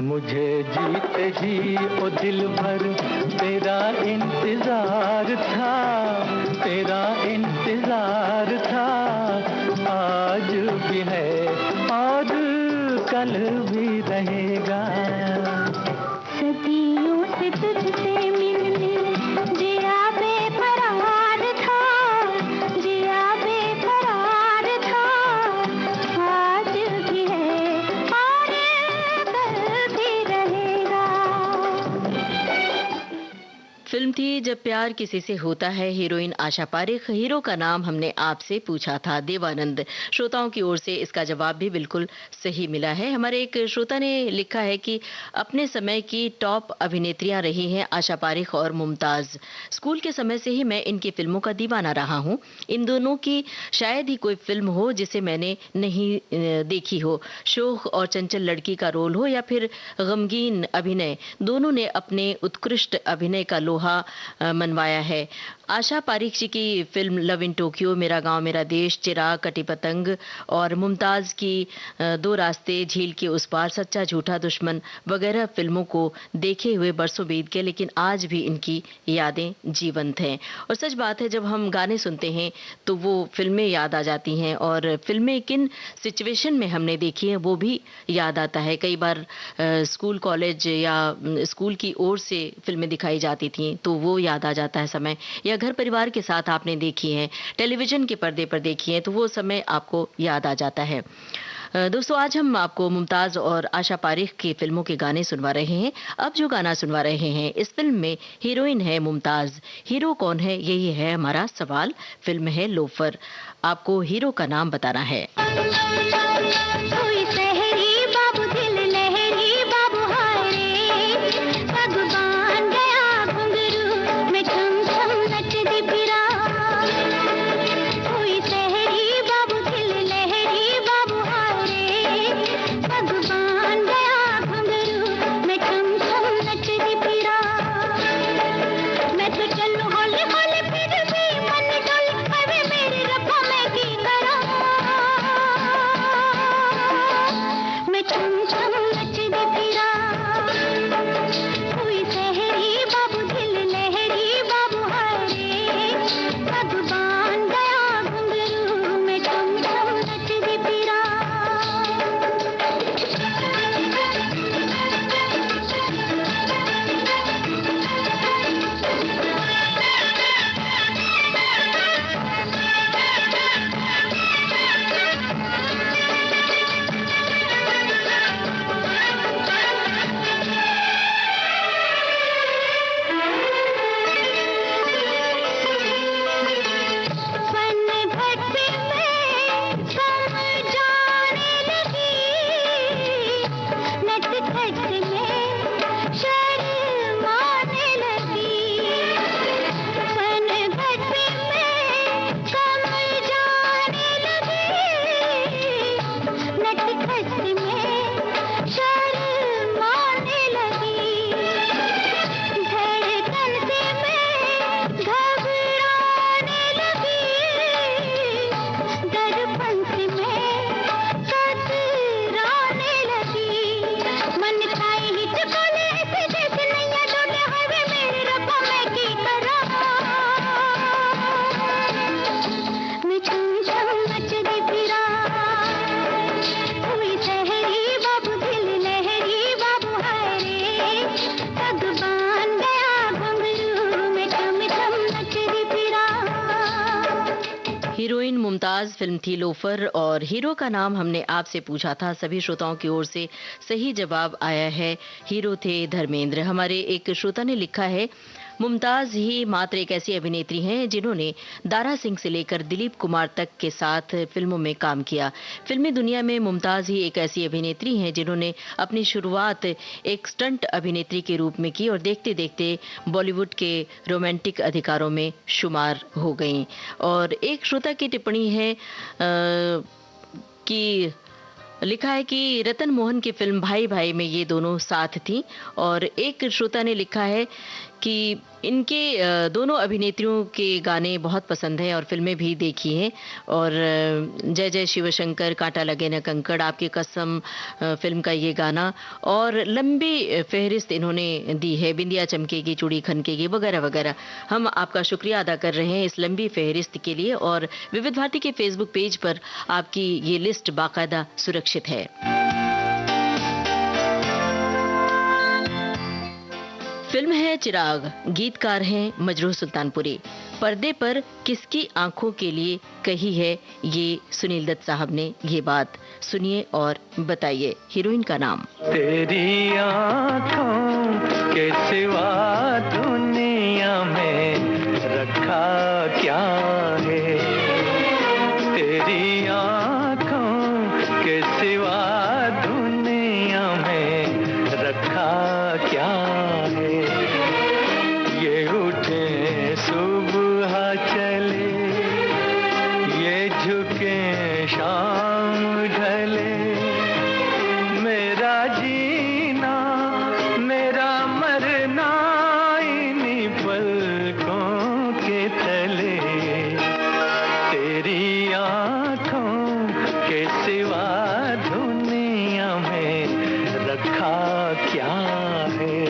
मुझे जीते जी ओ दिल भर तेरा इंतजार था, तेरा इंतजार था, आज भी है और कल भी रहेगा। सदियों से तुझसे मिलने जिया बेकरार था, जिया बेकरार था, आज भी है और कल भी रहेगा। फिल्म थी जब प्यार किसी से होता है, हीरोइन आशा पारेख, हीरो का नाम हमने आपसे पूछा था, देवानंद। श्रोताओं की ओर से इसका जवाब भी बिल्कुल सही मिला है। हमारे एक श्रोता ने लिखा है कि अपने समय की टॉप अभिनेत्रियां रही हैं आशा पारेख और मुमताज। स्कूल के समय से ही मैं इनकी फिल्मों का दीवाना रहा हूं। इन दोनों की शायद ही कोई फिल्म हो जिसे मैंने नहीं देखी हो। शोख और चंचल लड़की का रोल हो या फिर गमगीन अभिनय, दोनों ने अपने उत्कृष्ट अभिनय का लोहा मनवाया है। आशा पारेख जी की फिल्म लव इन टोक्यो, मेरा गांव मेरा देश, चिराग, कटी पतंग, और मुमताज की दो रास्ते, झील के उस पार, सच्चा झूठा, दुश्मन वगैरह फिल्मों को देखे हुए बरसों बीत गए, लेकिन आज भी इनकी यादें जीवंत हैं। और सच बात है, जब हम गाने सुनते हैं तो वो फिल्में याद आ जाती हैं, और फिल्में किन सिचुएशन में हमने देखी हैं वो भी याद आता है। कई बार स्कूल कॉलेज या स्कूल की ओर से फिल्में दिखाई जाती थी तो वो याद आ जाता है समय, या घर परिवार के साथ आपने देखी है, टेलीविजन के पर्दे पर देखी है तो वो समय आपको याद आ जाता है। दोस्तों, आज हम आपको मुमताज और आशा पारेख की फिल्मों के गाने सुनवा रहे हैं। अब जो गाना सुनवा रहे हैं, इस फिल्म में हीरोइन है मुमताज, हीरो कौन है यही है हमारा सवाल। फिल्म है लोफर, आपको हीरो का नाम बताना है। कोई शहरी बाबू दिल लहरी बाबू हारे, पग बांध गया घुंघरू में छम छम नचती फिरा। कोई शहरी बाबू दिल लहरी बाबू हारे, पग बांध गया घुंघरू में छम छम नचती फिरा। मैं तो चलूं हौले हौले फिर भी मन डोले, अरे मेरे रब्बा मैं की करा। नटखट में शर्माने लगी, पनघट में कमल जाने लगी, नटखट में शर्माने लगी, धड़कन से मैं घबराने लगी, दर्पण से मैं कतराने लगी, मन खाए ही चकोले ऐसे जैसे नैया डोले हवे मेरे रब्बा मैं की करा, मैं छम छम नचदी फिरा, हुई सहरी बाबू दिल लहरी बाबू हाय रे, पग बांध गया घुंघरू, मैं छम छम नचदी फिरा। हीरोइन मुमताज फिल्म थी लोफर और हीरो का नाम हमने आपसे पूछा था। सभी श्रोताओं की ओर से सही जवाब आया है, हीरो थे धर्मेंद्र। हमारे एक श्रोता ने लिखा है, मुमताज ही मात्र एक ऐसी अभिनेत्री हैं जिन्होंने दारा सिंह से लेकर दिलीप कुमार तक के साथ फिल्मों में काम किया। फिल्मी दुनिया में मुमताज ही एक ऐसी अभिनेत्री हैं जिन्होंने अपनी शुरुआत एक स्टंट अभिनेत्री के रूप में की और देखते देखते बॉलीवुड के रोमांटिक अधिकारों में शुमार हो गईं। और एक श्रोता की टिप्पणी है कि लिखा है कि रतन मोहन की फिल्म भाई भाई में ये दोनों साथ थीं। और एक श्रोता ने लिखा है कि इनके दोनों अभिनेत्रियों के गाने बहुत पसंद हैं और फिल्में भी देखी हैं। और जय जय शिव शंकर, कांटा लगे न कंकड़, आपकी कसम फिल्म का ये गाना, और लंबी फहरिस्त इन्होंने दी है, बिंदिया चमकेगी चूड़ी खनकेगी वगैरह वगैरह। हम आपका शुक्रिया अदा कर रहे हैं इस लंबी फहरिस्त के लिए। और विविध भारती के फेसबुक पेज पर आपकी ये लिस्ट बाकायदा सुरक्षित है। फिल्म है चिराग, गीतकार हैं मजरूह सुल्तानपुरी। पर्दे पर किसकी आंखों के लिए कही है ये सुनील दत्त साहब ने ये बात, सुनिए और बताइए हीरोइन का नाम। तेरी आंखों के सिवा दुनिया में रखा क्या है, तेरी आंखों के सिवा दुनिया में रखा क्या है, ये उठे सुबह चले, ये झुके शाम ढले, मेरा जीना मेरा मरना इन्हीं पलकों के तले, तेरी आंखों के सिवा दुनिया में रखा क्या है।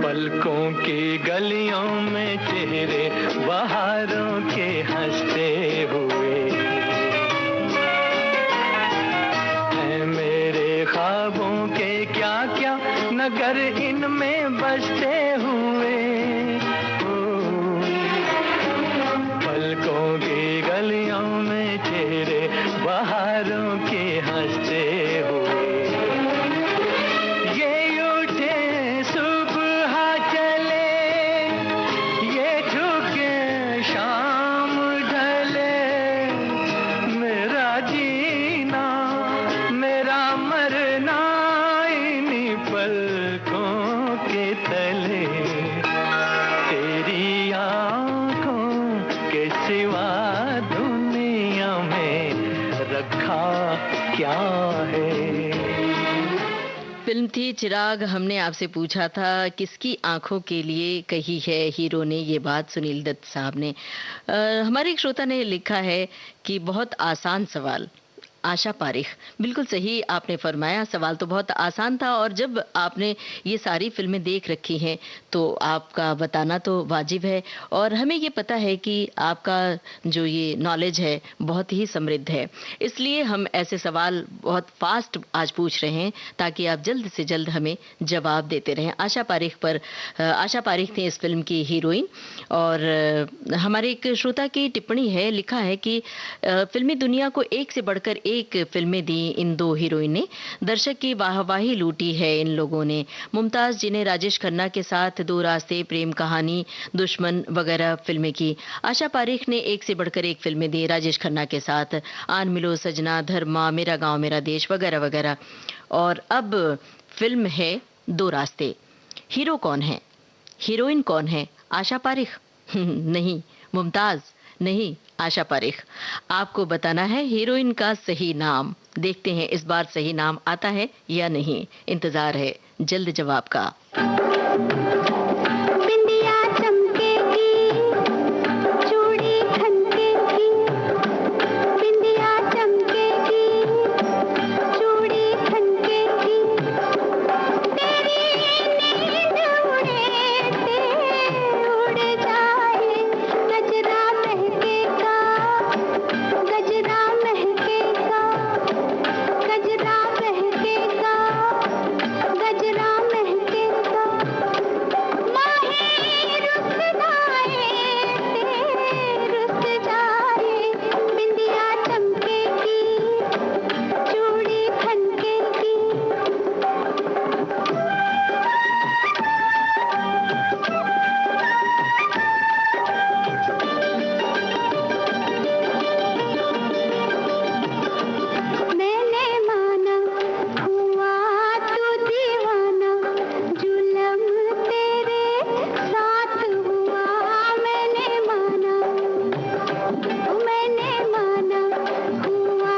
पलकों की गलियों में चेहरे बहारों के हंसते हुए हैं, मेरे ख्वाबों के क्या क्या नगर इनमें बसते हुए, पलकों की गलियों में चेहरे बहारों के हंसते हुए, ये उठे सुबह चले, ये झुके शाम ढले, मेरा जीना मेरा मरना इन्हीं पलकों के तले, तेरी आंखों के सिवा दुनिया में रखा क्या है। फिल्म थी चिराग, हमने आपसे पूछा था किसकी आंखों के लिए कही है हीरो ने ये बात, सुनील दत्त साहब ने। हमारे एक श्रोता ने लिखा है कि बहुत आसान सवाल, आशा पारेख, बिल्कुल सही आपने फरमाया। सवाल तो बहुत आसान था और जब आपने ये सारी फ़िल्में देख रखी हैं, तो आपका बताना तो वाजिब है और हमें ये पता है कि आपका जो ये नॉलेज है, बहुत ही समृद्ध है। इसलिए हम ऐसे सवाल बहुत फ़ास्ट आज पूछ रहे हैं ताकि आप जल्द से जल्द हमें जवाब देते रहें। आशा पारेख थी इस फ़िल्म की हीरोइन और हमारे एक श्रोता की टिप्पणी है, लिखा है कि फ़िल्मी दुनिया को एक से बढ़कर एक फिल्में दी इन दो हीरोइन ने, दर्शक की वाहवाही लूटी है इन लोगों ने। मुमताज जिन्हें राजेश खन्ना के साथ दो रास्ते, प्रेम कहानी, दुश्मन वगैरह फिल्में की। आशा पारेख ने एक से बढ़कर एक फिल्में दी राजेश खन्ना के साथ, आन मिलो सजना, धर्मा, मेरा गांव मेरा देश वगैरह वगैरह। और अब फिल्म है दो रास्ते। हीरो कौन है, हीरोइन कौन है? आशा पारेख? नहीं। मुमताज? नहीं, आशा पारेख। आपको बताना है हीरोइन का सही नाम। देखते हैं इस बार सही नाम आता है या नहीं। इंतजार है जल्द जवाब का। बिंदिया चमकेगी, चूड़ी खनकेगी, बिंदिया चमकेगी, चूड़ी खनकेगी, तेरी नींद उड़े से उड़ जाए, गजरा महकेगा, गजरा महकेगा, गजरा महकेगा, गजरा महकेगा, माहे रुस जाए से रुस जाए, बिंदिया चमकेगी, चूड़ी खनकेगी। मैंने माना हुआ तू दीवाना, जुल्म तेरे साथ हुआ। मैंने माना हुआ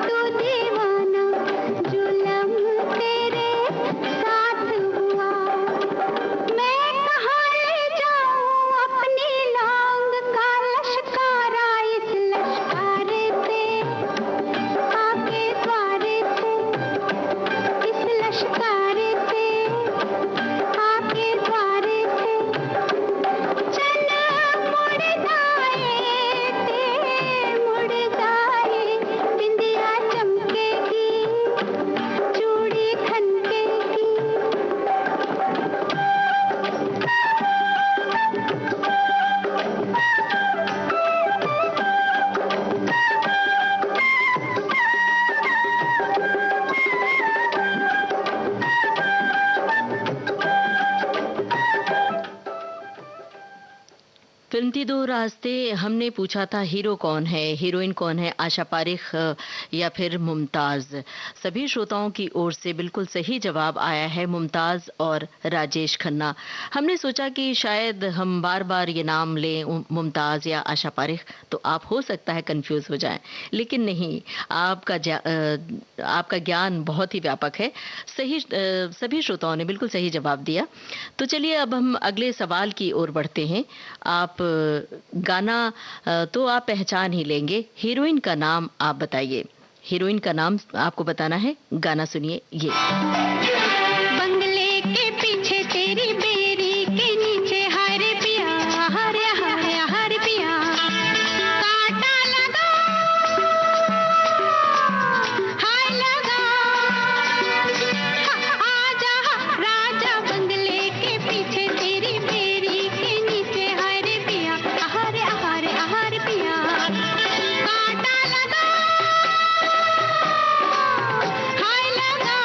तू दीवाना, जुल्म तेरे साथ हुआ। मैं कहाँ ले जाऊँ अपनी लांग का लश्कारा, इस लश्कारे से आके द्वारे से, इस लश्कारे से आके द्वारे से, चल मुड़ जाए ते मुड़ जाए, बिंदिया चमकेगी, चूड़ी खनकेगी। फिल्म थी दो रास्ते। हमने पूछा था हीरो कौन है, हीरोइन कौन है, आशा पारेख या फिर मुमताज। सभी श्रोताओं की ओर से बिल्कुल सही जवाब आया है, मुमताज और राजेश खन्ना। हमने सोचा कि शायद हम बार बार ये नाम लें, मुमताज या आशा पारेख, तो आप हो सकता है कंफ्यूज हो जाएं, लेकिन नहीं, आपका ज्ञान बहुत ही व्यापक है। सभी श्रोताओं ने बिल्कुल सही जवाब दिया। तो चलिए अब हम अगले सवाल की ओर बढ़ते हैं। आप गाना तो आप पहचान ही लेंगे, हीरोइन का नाम आप बताइए। हीरोइन का नाम आपको बताना है, गाना सुनिए ये। बंगले के पीछे तेरी बेरी के नीचे हरे पिया, हरे हरे हरे पिया, कांटा लगा, हाय लगा, आजा राजा, बंगले के पीछे तेरी बेरी के नीचे हरे पिया, हरे हरे हरे पिया, कांटा लगा, हाय लगा,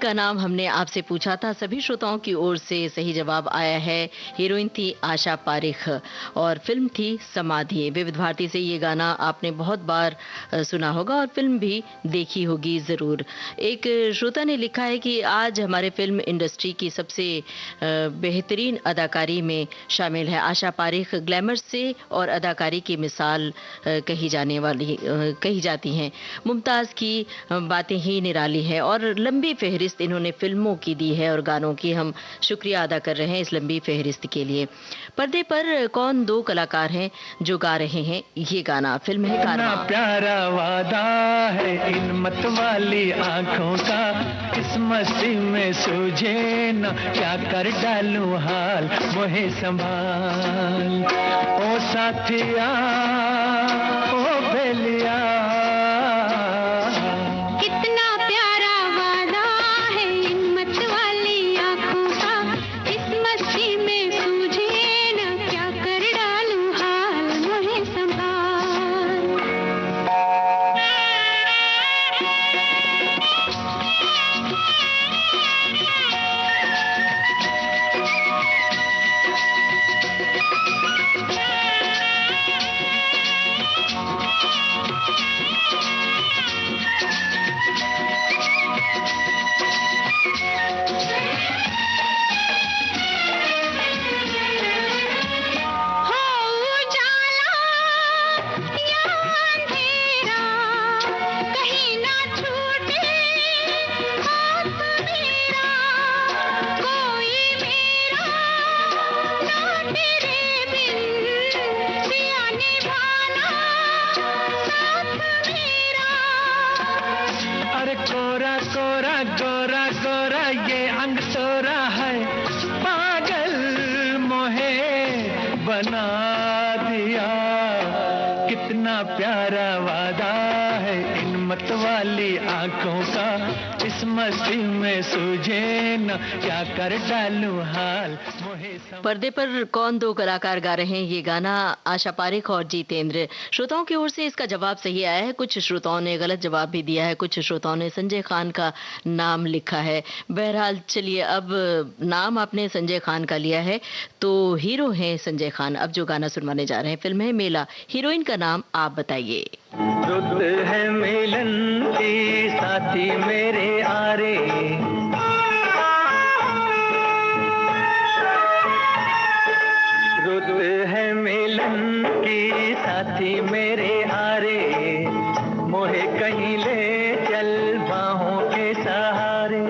का नाम हमने आपसे पूछा था, सभी श्रोताओं की ओर से सही जवाब आया है। हीरोइन थी आशा पारेख और फिल्म थी समाधि। विविध भारती से ये गाना आपने बहुत बार सुना होगा और फिल्म भी देखी होगी ज़रूर। एक श्रोता ने लिखा है कि आज हमारे फिल्म इंडस्ट्री की सबसे बेहतरीन अदाकारी में शामिल है आशा पारेख। ग्लैमर से और अदाकारी की मिसाल कही जाती हैं। मुमताज़ की बातें ही निराली है और लंबी फहरिस्त इन्होंने फिल्मों की दी है और गानों की। हम शुक्रिया अदा कर रहे हैं इस लंबी फहरिस्त के लिए। पर्दे पर कौन दो कलाकार हैं जो गा रहे हैं ये गाना? फिल्म है कारवां। प्यारा वादा है इन मत वाली आंखों का, इस मस्ती में सूझे न क्या कर डालूं हाल, मोहे संभाल ओ साथिया ओ बेलिया। कितना प्यारा वादा है इन मत वाली आंखों का, इस मस्ती में सूझे न क्या कर डालूं हाल, मोहे संभाल। अरे कोरा कोरा गोरा गोरा ये अंग तोरा है, पागल मोहे बना दिया। कितना प्यारा वादा है इन मत वाली आंखों का, इस मस्ती में सूझे न क्या कर डालूं हाल, मोहे पर्दे पर कौन दो कलाकार गा रहे हैं ये गाना? आशा पारेख और जितेंद्र। श्रोताओं की ओर से इसका जवाब सही आया है। कुछ श्रोताओं ने गलत जवाब भी दिया है, कुछ श्रोताओं ने संजय खान का नाम लिखा है। बहरहाल चलिए, अब नाम आपने संजय खान का लिया है तो हीरो हैं संजय खान। अब जो गाना सुनवाने जा रहे हैं फिल्म है मेला। हीरोइन का नाम आप बताइए। रुत है मिलन की साथी मेरे आरे, रुत है मिलन की साथी मेरे आरे, मोहे कहीं ले चल बाहों के सहारे,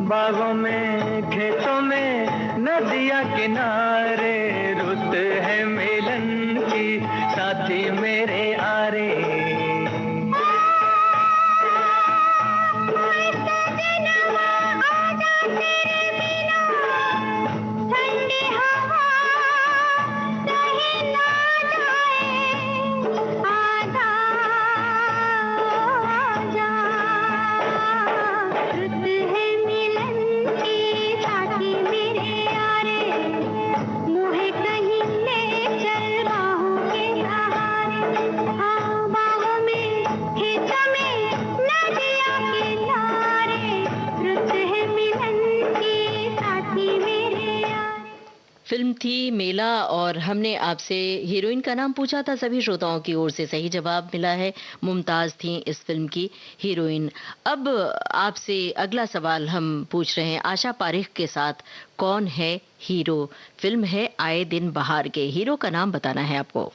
बागों में खेतों में नदिया किनारे, रुत है मिलन की साथी मेरे आरे। फिल्म थी मेला और हमने आपसे हीरोइन का नाम पूछा था। सभी श्रोताओं की ओर से सही जवाब मिला है। मुमताज थी इस फिल्म की हीरोइन। अब आपसे अगला सवाल हम पूछ रहे हैं, आशा पारेख के साथ कौन है हीरो? फिल्म है आए दिन बहार के। हीरो का नाम बताना है आपको।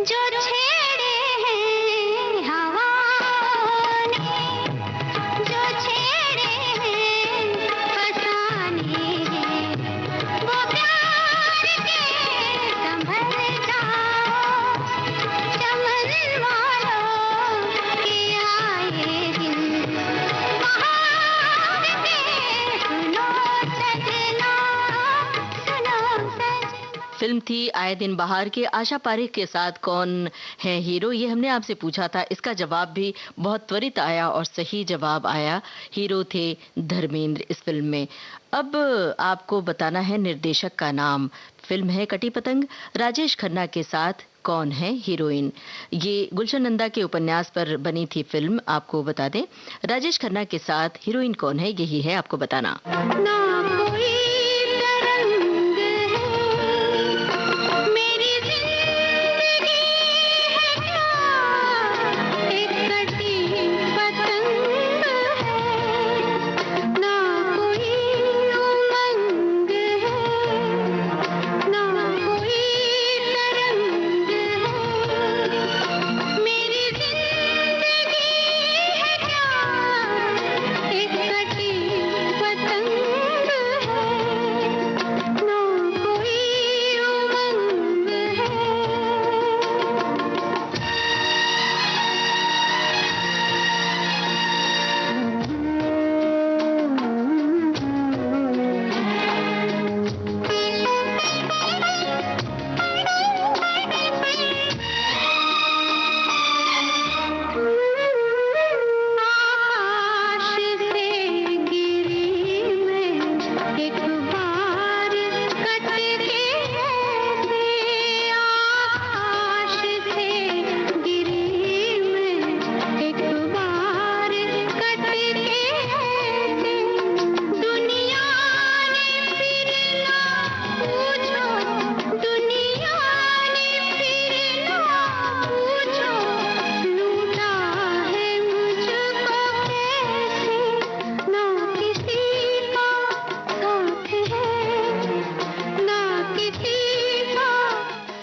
जो फिल्म थी आए दिन बहार के आशा पारेख के साथ कौन है हीरो, ये हमने आपसे पूछा था। इसका जवाब भी बहुत त्वरित आया और सही जवाब आया, हीरो थे धर्मेंद्र इस फिल्म में। अब आपको बताना है निर्देशक का नाम। फिल्म है कटी पतंग, राजेश खन्ना के साथ कौन है हीरोइन। ये गुलशन नंदा के उपन्यास पर बनी थी फिल्म, आपको बता दें। राजेश खन्ना के साथ हीरोइन कौन है, यही है आपको बताना। ना कोई तरंग है मेरी जिंदगी है क्या, एक कटी पतंग है। ना कोई उमंग है, ना कोई तरंग है मेरी जिंदगी है क्या, एक कटी पतंग है, ना कोई उमंग है। आकाश से गिरी मैं एक बार कट के ऐसे, आकाश से गिरी मैं एक बार कट के ऐसे। दुनिया ने फिर ना पूछो, दुनिया ने फिर ना पूछो, लूटा है मुझको कैसे, ना किसी का साथ है, ना किसी का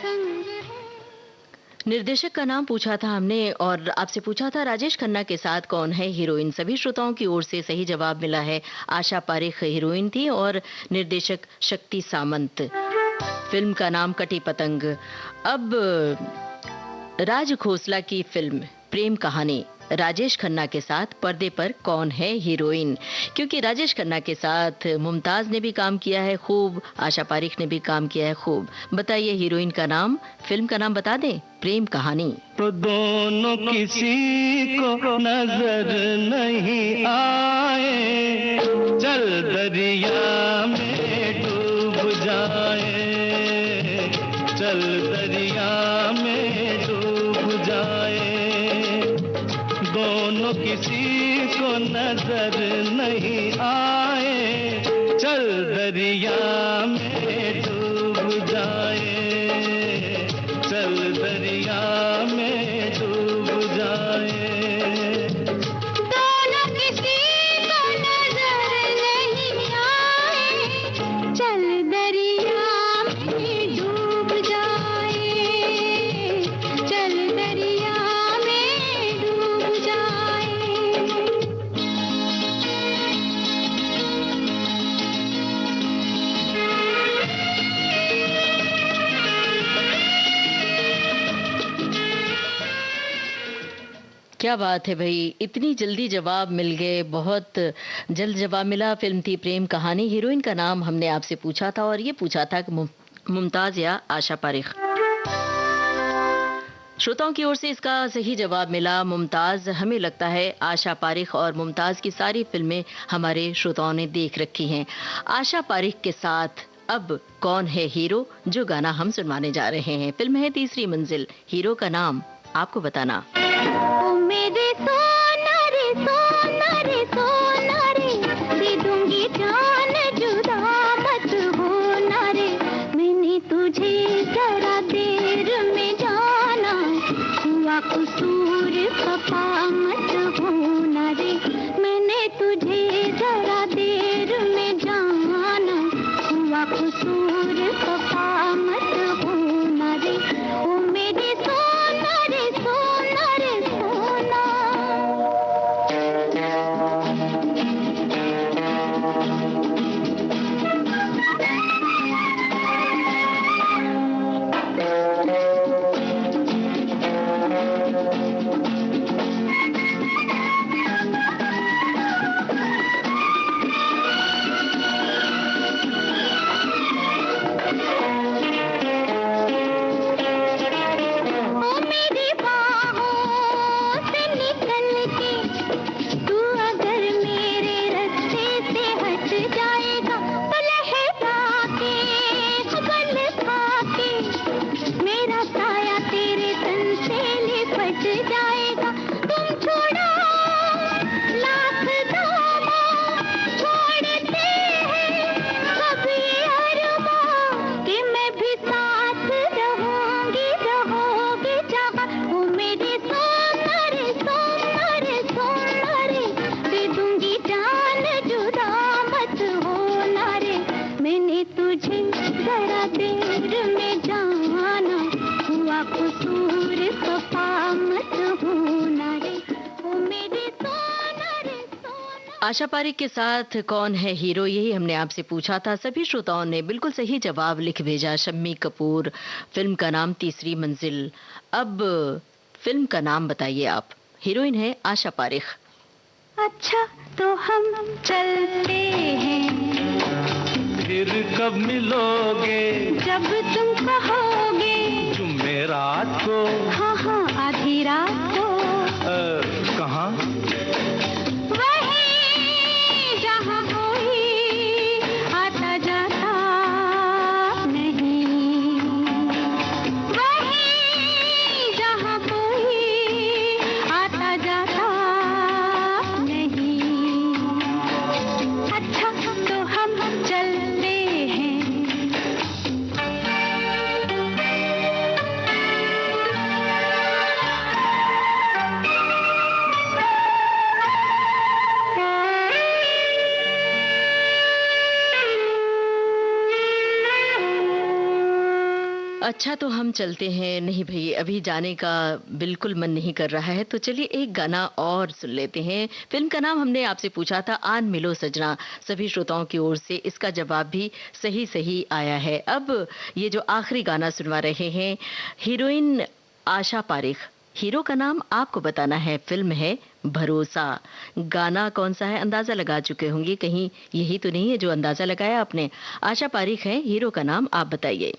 संग है। निर्देशक का नाम पूछा था हमने और आपसे पूछा था राजेश खन्ना के साथ कौन है हीरोइन। सभी श्रोताओं की ओर से सही जवाब मिला है, आशा पारेख हीरोइन थी और निर्देशक शक्ति सामंत। फिल्म का नाम कटी पतंग। अब राज खोसला की फिल्म प्रेम कहानी, राजेश खन्ना के साथ पर्दे पर कौन है हीरोइन। क्योंकि राजेश खन्ना के साथ मुमताज ने भी काम किया है खूब, आशा पारेख ने भी काम किया है खूब। बताइए हीरोइन का नाम, फिल्म का नाम बता दें, प्रेम कहानी। तो दोनों किसी को नजर नहीं आए, चल दरिया में डूब जाए, चल दरिया में डूब जाए। दोनों किसी को नजर नहीं आए, चल दरिया में डूब जाए, चल दरिया में डूब जाए। दोनों किसी को नजर नहीं आए, चल दरिया में डूब जाए, चल दरिया में डूब जाए। क्या बात है भाई, इतनी जल्दी जवाब मिल गए, बहुत जल्द जवाब मिला। फिल्म थी प्रेम कहानी, हीरोइन का नाम हमने आपसे पूछा था और ये पूछा था कि मुमताज या आशा पारेख। श्रोताओं की ओर से इसका सही जवाब मिला मुमताज। हमें लगता है आशा पारेख और मुमताज की सारी फिल्में हमारे श्रोताओं ने देख रखी हैं। आशा पारेख के साथ अब कौन है हीरो, जो गाना हम सुनवाने जा रहे हैं। फिल्म है तीसरी मंजिल, हीरो का नाम आपको बताना। ओ मेरे सोना रे सोना रे सोना रे, दे दूंगी जान जुदा मत होना रे। मैंने तुझे जरा देर में जाना, हुआ कसूर खफा मत होना रे। मैंने तुझे जरा देर में जाना, हुआ कसूर खफा मत होना रे। ओ मेरे सोना रे सोना रे सोना। आशा पारेख के साथ कौन है हीरो, यही हमने आपसे पूछा था। सभी श्रोताओं ने बिल्कुल सही जवाब लिख भेजा। शम्मी कपूर, फिल्म का नाम तीसरी मंजिल। अब फिल्म का नाम बताइए आप। हीरोइन है आशा पारेख। अच्छा तो हम चलते हैं, फिर कब मिलोगे, जब तुम कहोगे, जुमेरात को, हाँ हाँ आधी रात को। कहाँ? वहीं जहाँ कोई आता जाता नहीं, वहीं जहाँ कोई आता जाता नहीं। अच्छा तो हम चलते हैं। अच्छा तो हम चलते हैं। नहीं भाई, अभी जाने का बिल्कुल मन नहीं कर रहा है, तो चलिए एक गाना और सुन लेते हैं। फिल्म का नाम हमने आपसे पूछा था आन मिलो सजना। सभी श्रोताओं की ओर से इसका जवाब भी सही सही आया है। अब ये जो आखिरी गाना सुनवा रहे हैं, हीरोइन आशा पारेख, हीरो का नाम आपको बताना है। फिल्म है भरोसा। गाना कौन सा है अंदाजा लगा चुके होंगे, कहीं यही तो नहीं है जो अंदाजा लगाया आपने। आशा पारेख है, हीरो का नाम आप बताइए।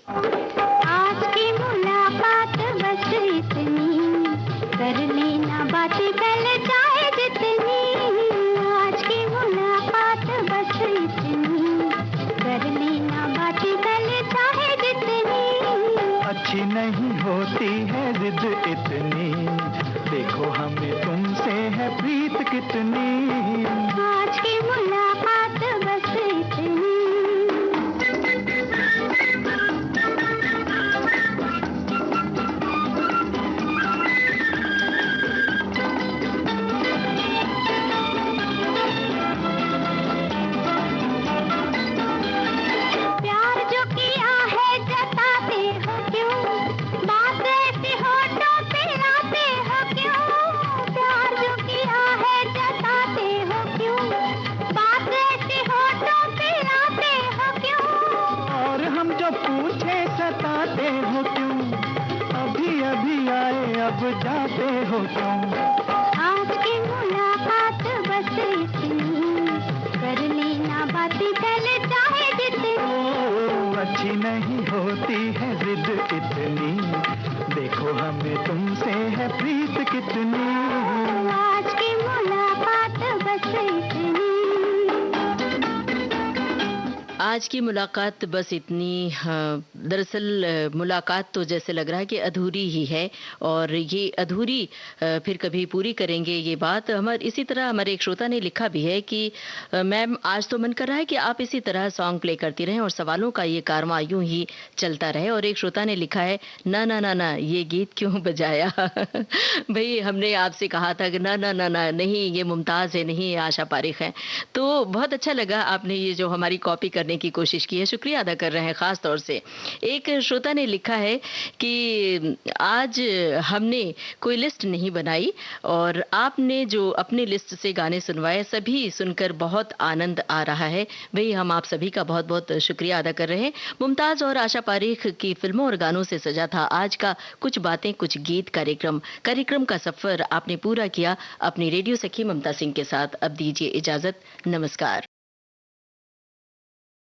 आज की मुलाकात बस इतनी, कर लेना बातें पहले चाहे जितनी। आज की मुलाकात बस इतनी, कर लेना बातें पहले चाहे जितनी। अच्छी नहीं होती है जिद इतनी, देखो हमें तुमसे है प्रीत कितनी। आज की मुलाकात बस इतनी। प्यार जो किया है जताते हो क्यों, बात ऐसे होठों पे लाते हो क्यों। प्यार जो किया है जताते हो क्यों, बात ऐसे होठों पे लाते हो क्यों। और हम जो पूछे सताते हो क्यों, अभी अभी आए अब जाते हो क्यों। आज की मुलाकात बस इतनी, कर लेना बातें पहले चाहे जितनी। अच्छी नहीं होती है जिद इतनी, देखो हमें तुमसे है प्रीत कितनी। आज की मुलाकात बस इतनी। आज की मुलाकात बस इतनी। हाँ, दरअसल मुलाकात तो जैसे लग रहा है कि अधूरी ही है, और ये अधूरी फिर कभी पूरी करेंगे ये बात। हमारे इसी तरह हमारे एक श्रोता ने लिखा भी है कि मैम आज तो मन कर रहा है कि आप इसी तरह सॉन्ग प्ले करती रहें और सवालों का ये कारवां यूं ही चलता रहे। और एक श्रोता ने लिखा है ना ना ना ना ये गीत क्यों बजाया। भाई हमने आपसे कहा था कि ना ना ना ना, नहीं ये मुमताज़ है, नहीं ये आशा पारेख है। तो बहुत अच्छा लगा आपने ये जो हमारी कॉपी करने की कोशिश की है, शुक्रिया अदा कर रहे हैं खास तौर से। एक श्रोता ने लिखा है कि आज हमने कोई लिस्ट नहीं बनाई और आपने जो अपनी लिस्ट से गाने सुनवाए सभी सुनकर बहुत आनंद आ रहा है। वही हम आप सभी का बहुत बहुत शुक्रिया अदा कर रहे हैं। मुमताज और आशा पारेख की फिल्मों और गानों से सजा था आज का कुछ बातें कुछ गीत कार्यक्रम का सफर आपने पूरा किया अपनी रेडियो सखी ममता सिंह के साथ। अब दीजिए इजाजत, नमस्कार।